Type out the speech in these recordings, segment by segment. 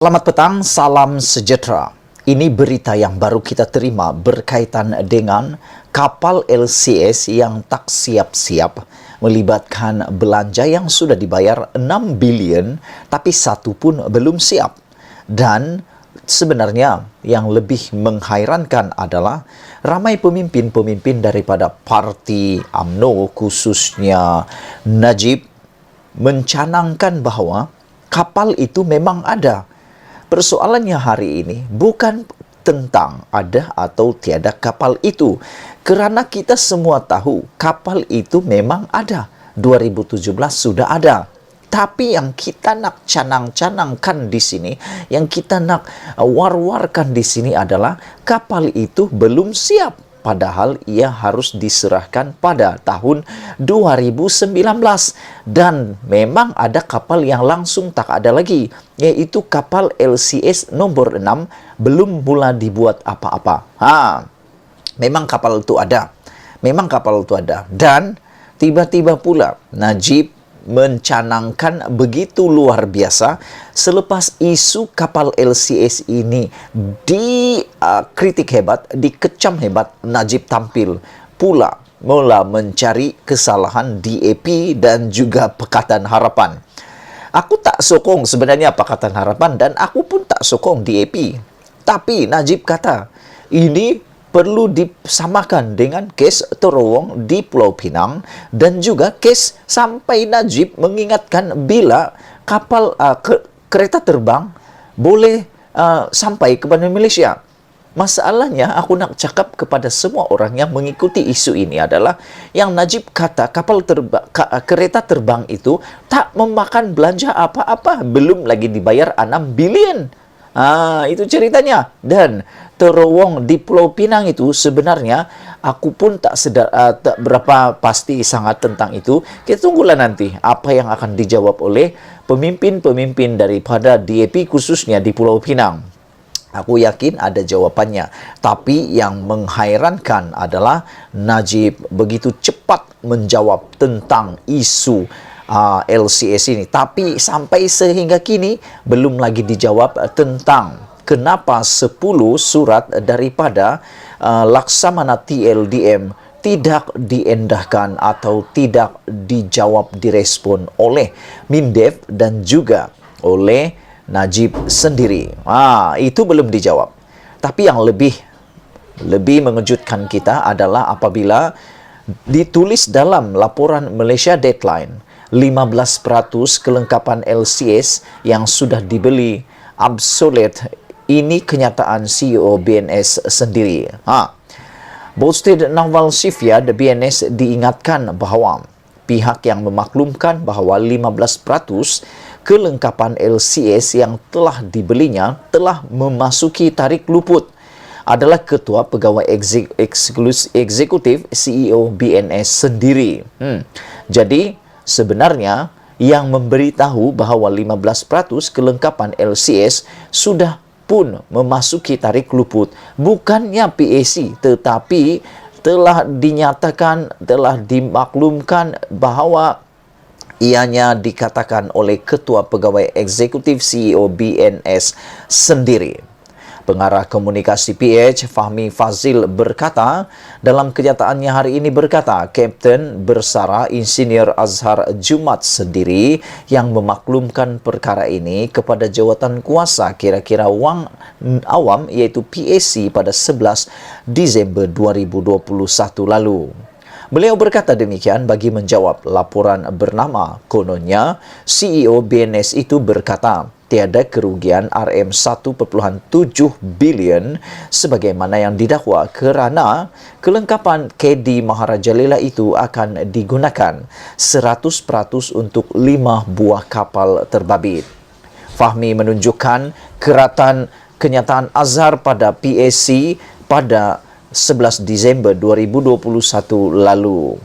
Selamat petang, salam sejahtera. Ini berita yang baru kita terima berkaitan dengan kapal LCS yang tak siap-siap melibatkan belanja yang sudah dibayar 6 bilion tapi satu pun belum siap. Dan sebenarnya yang lebih menghairankan adalah ramai pemimpin-pemimpin daripada parti UMNO khususnya Najib mencanangkan bahawa kapal itu memang ada. Persoalannya hari ini bukan tentang ada atau tiada kapal itu. Kerana kita semua tahu kapal itu memang ada. 2017 sudah ada. Tapi yang kita nak canang-canangkan di sini, yang kita nak war-warkan di sini adalah kapal itu belum siap. Padahal ia harus diserahkan pada tahun 2019. Dan memang ada kapal yang langsung tak ada lagi, yaitu kapal LCS nomor 6 belum mula dibuat apa-apa. Memang kapal itu ada. Memang kapal itu ada. Dan tiba-tiba pula Najib mencanangkan begitu luar biasa selepas isu kapal LCS ini dikritik hebat, dikecam hebat. Najib tampil pula mula mencari kesalahan DAP dan juga Pakatan Harapan. Aku tak sokong sebenarnya Pakatan Harapan dan aku pun tak sokong DAP. Tapi Najib kata ini perlu disamakan dengan kes terowong di Pulau Pinang dan juga kes sampai Najib mengingatkan bila kapal kereta terbang boleh sampai kepada Malaysia. Masalahnya aku nak cakap kepada semua orang yang mengikuti isu ini adalah yang Najib kata kereta terbang itu tak memakan belanja apa-apa, belum lagi dibayar 6 bilion. Itu ceritanya. Dan terowong di Pulau Pinang itu sebenarnya aku pun tak berapa pasti sangat tentang itu. Kita tunggulah nanti apa yang akan dijawab oleh pemimpin-pemimpin daripada DAP khususnya di Pulau Pinang. Aku yakin ada jawapannya. Tapi yang menghairankan adalah Najib begitu cepat menjawab tentang isu LCS ini. Tapi sampai sehingga kini belum lagi dijawab tentang kenapa 10 surat daripada Laksamana TLDM tidak diendahkan atau tidak dijawab, direspon oleh Mindef dan juga oleh Najib sendiri. Itu belum dijawab. Tapi yang lebih mengejutkan kita adalah apabila ditulis dalam laporan Malaysia Deadline 15% kelengkapan LCS yang sudah dibeli obsolete. Ini kenyataan CEO BNS sendiri. Boasted Nawal Sifyad BNS diingatkan bahawa pihak yang memaklumkan bahawa 15% kelengkapan LCS yang telah dibelinya telah memasuki tarik luput adalah Ketua Pegawai Eksekutif CEO BNS sendiri. Jadi sebenarnya yang memberitahu bahawa 15% kelengkapan LCS sudah pun memasuki tarik luput bukannya PAC, tetapi telah dinyatakan, telah dimaklumkan bahawa ianya dikatakan oleh Ketua Pegawai Eksekutif CEO BNS sendiri. Pengarah komunikasi PH Fahmi Fazil berkata, dalam kenyataannya hari ini berkata, Kapten bersara Insinyur Azhar Jumat sendiri yang memaklumkan perkara ini kepada jawatan kuasa kira-kira wang awam iaitu PAC pada 11 Disember 2021 lalu. Beliau berkata demikian bagi menjawab laporan bernama kononnya CEO BNS itu berkata tiada kerugian RM1.7 bilion sebagaimana yang didakwa kerana kelengkapan KD Maharajalela itu akan digunakan 100% untuk 5 buah kapal terbabit. Fahmi menunjukkan kenyataan Azhar pada PAC pada 11 Disember 2021 lalu.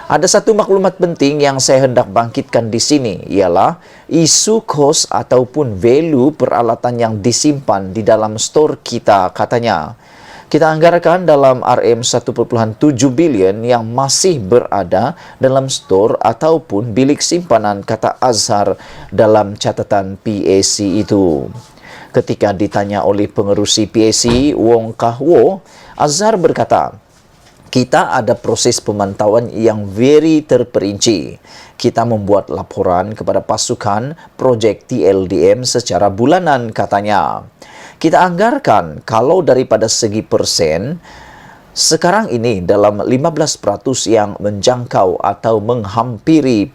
Ada satu maklumat penting yang saya hendak bangkitkan di sini, ialah isu kos ataupun value peralatan yang disimpan di dalam store kita, katanya. Kita anggarkan dalam RM1.7 bilion yang masih berada dalam store ataupun bilik simpanan, kata Azhar dalam catatan PAC itu. Ketika ditanya oleh pengerusi PAC Wong Kah-wo, Azhar berkata, kita ada proses pemantauan yang very terperinci. Kita membuat laporan kepada pasukan projek TLDM secara bulanan, katanya. Kita anggarkan kalau daripada segi persen, sekarang ini dalam 15% yang menjangkau atau menghampiri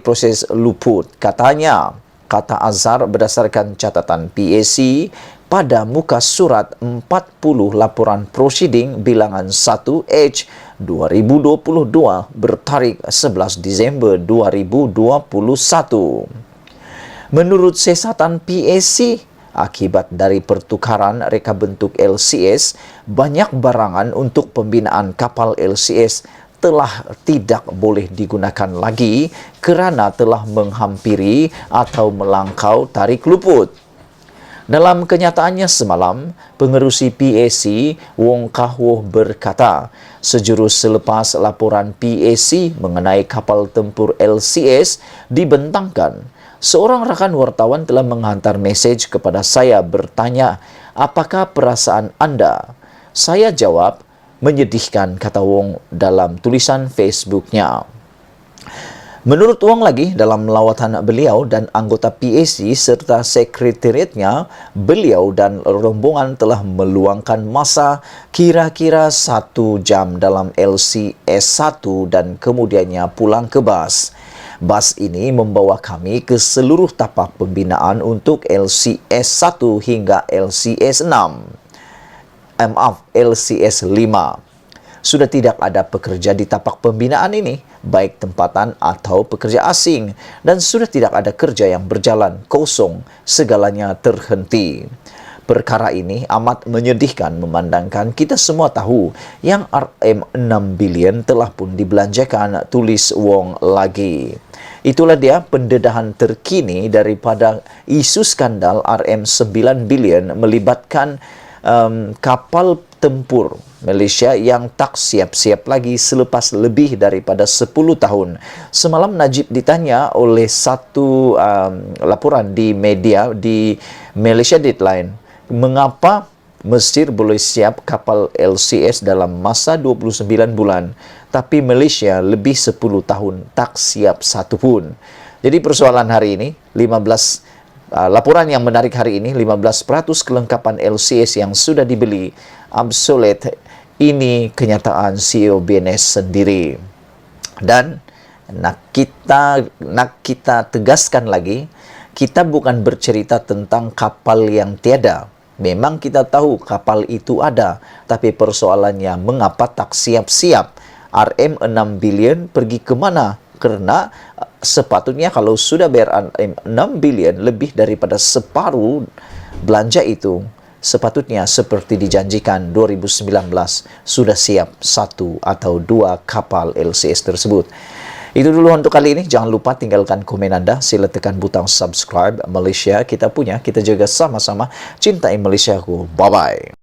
proses luput, katanya. Kata Azhar berdasarkan catatan PAC pada muka surat 40 laporan prosiding bilangan 1H 2022 bertarikh 11 Disember 2021. Menurut siasatan PAC, akibat dari pertukaran reka bentuk LCS, banyak barangan untuk pembinaan kapal LCS telah tidak boleh digunakan lagi kerana telah menghampiri atau melangkau tarik luput. Dalam kenyataannya semalam, pengerusi PAC Wong Kah-wo berkata, sejurus selepas laporan PAC mengenai kapal tempur LCS dibentangkan, seorang rakan wartawan telah menghantar mesej kepada saya bertanya, apakah perasaan anda? Saya jawab, menyedihkan, kata Wong dalam tulisan Facebook-nya. Menurut Wong lagi, dalam lawatan beliau dan anggota PAC serta sekretariatnya, beliau dan rombongan telah meluangkan masa kira-kira 1 jam dalam LCS 1 dan kemudiannya pulang ke bas. Bas ini membawa kami ke seluruh tapak pembinaan untuk LCS 1 hingga LCS 6. LCS 5. Sudah tidak ada pekerja di tapak pembinaan ini, baik tempatan atau pekerja asing, dan sudah tidak ada kerja yang berjalan, kosong, segalanya terhenti. Perkara ini amat menyedihkan memandangkan kita semua tahu yang RM6 bilion telah pun dibelanjakan, tulis Wong lagi. Itulah dia pendedahan terkini daripada isu skandal RM9 bilion melibatkan kapal tempur Malaysia yang tak siap-siap lagi selepas lebih daripada 10 tahun. Semalam Najib ditanya oleh satu laporan di media di Malaysia Deadline, mengapa Mesir boleh siap kapal LCS dalam masa 29 bulan, tapi Malaysia lebih 10 tahun tak siap satu pun. Jadi persoalan hari ini, laporan yang menarik hari ini, 15% kelengkapan LCS yang sudah dibeli obsolete. Ini kenyataan CEO BNS sendiri. Dan nak kita tegaskan lagi, kita bukan bercerita tentang kapal yang tiada. Memang kita tahu kapal itu ada, tapi persoalannya mengapa tak siap-siap? RM6 bilion pergi ke mana? Karena sepatutnya kalau sudah bayar 6 bilion, lebih daripada separuh belanja itu, sepatutnya seperti dijanjikan 2019 sudah siap 1 atau 2 kapal LCS tersebut. Itu dulu untuk kali ini. Jangan lupa tinggalkan komen anda. Sila tekan butang subscribe. Malaysia kita punya, kita jaga sama-sama. Cintai Malaysiaku. Bye-bye.